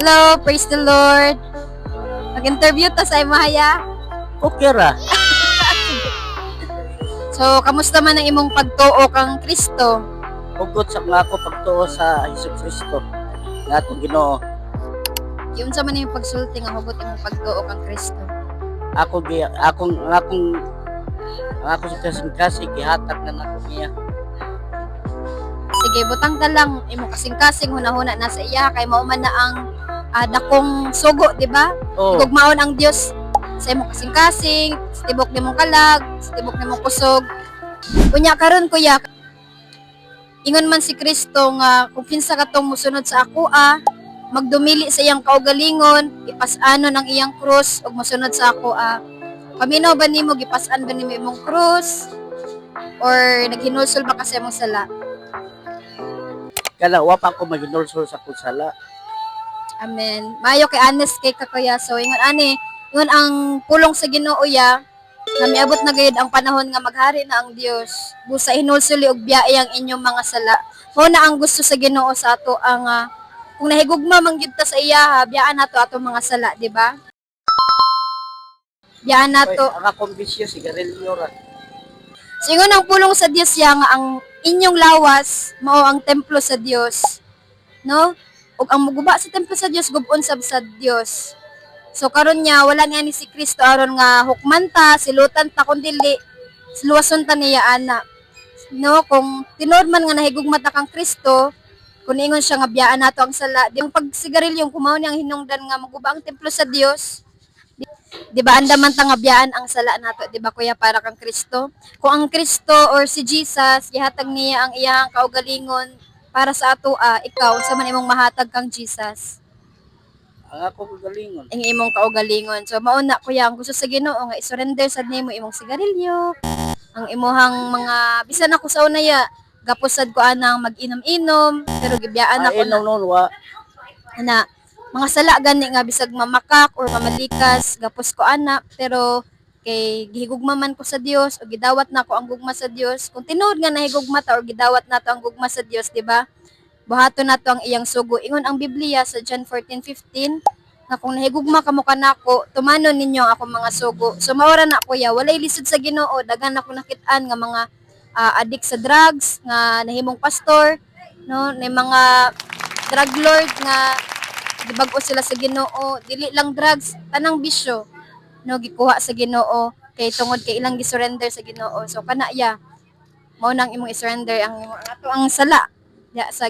Hello, praise the Lord. Mag-interview ta sa imahaya. Okay ra. So, kamusta man ang imong pagtuo kang Kristo? Hugot sa mga ako pagtuo sa Hesus Kristo. Nga atong Ginoo. Yun sa man yung pagsulti nga hugot imong pagtuo kang Kristo. Ako sa kasing-kasing gihatag na nako niya. Sige, butang ta lang imong kasing-kasing hunahuna na sa iya kay mao man na ang dakong sugo, di ba? Oh, Gugmaon ang Dios sa imong kasing-kasing, sa tibok nimong kalag, sa tibok nimong kusog. Unya karon kuya, ingon man si Kristo nga kung kinsa katong musunod sa ako magdumili sa iyang kaugalingon, ipas-anon ang iyang krus ug mosunod sa ako Paminaw ba nimo gipas-an ba nimo imong krus or naghinulsol ba ka sa imong sala? kala wa pa ako maginulsol sa kusala. Amen. Maayo kay honest kay ka kuya. So ingon ang pulong sa Ginoo ya nga miabot na gayud ang panahon nga maghari na ang Dios. Busa hinulsoli og biyae ang inyong mga sala. Mao na ang gusto sa Ginoo sa ato ang kung nahigugma man gyud ta sa iya, biyaan nato atong mga sala, di ba? Biyaan Oy, nato. ang akong bisyo sigarilyo ra. So ingon ang pulong sa Dios ya nga ang inyong lawas mao ang templo sa Dios. No? Ug ang muguba sa templo sa Dios gub-on sab sa Dios. So karon niya wala nga ni si Kristo aron nga hukman ta, silutan ta kun dili siluwason ta niya ana. No, kung tinuod man nga nahigugma ta kang Kristo, kung ingon siya nga biyaan nato ang sala, di ang pagsigarilyong kumaw niyang hinungdan nga maguba ang templo sa Dios. Di ba andaman ta nga biyaan ang sala nato, di ba kuya para kang Kristo? Kung ang Kristo or si Jesus gihatag niya ang iyang kaugalingon para sa ato ikaw unsa man imong mahatag kang Jesus? Ang akong galingon. Ang imong kaugalingon. So mauna kuya ang gusto sa Ginoo nga i-surrender sad nimo imong sigarilyo, ang imuhang mga bisan ako sa unaya gapusad ko anang mag-inom-inom pero gibiyaan ako na Noon wa. na mga sala gani nga bisag mamakak or mamalikas gapos ko ana pero kay gihigugma man ko sa Dios o gidawat na ko ang gugma sa Dios kung tinuod nga nahigugma ta or gidawat nato ang gugma sa Dios, di ba? Buhaton nato ang iyang sugo. Ingon ang Biblia sa John 14:15 na kung nahigugma kamo kanako tumanon ninyo ang akong mga sugo. So maora na kuya, walay lisod sa Ginoo, daghan ako nakit-an nga mga addict sa drugs nga nahimong pastor, no, ni mga drug lord nga gibag-o sila sa Ginoo, dili lang drugs, tanang bisyo, no, gikuha sa Ginoo kay tungod kay ilang gisurrender sa Ginoo. So kana ya, mao nang imong i-surrender ang ato ang sala ya sa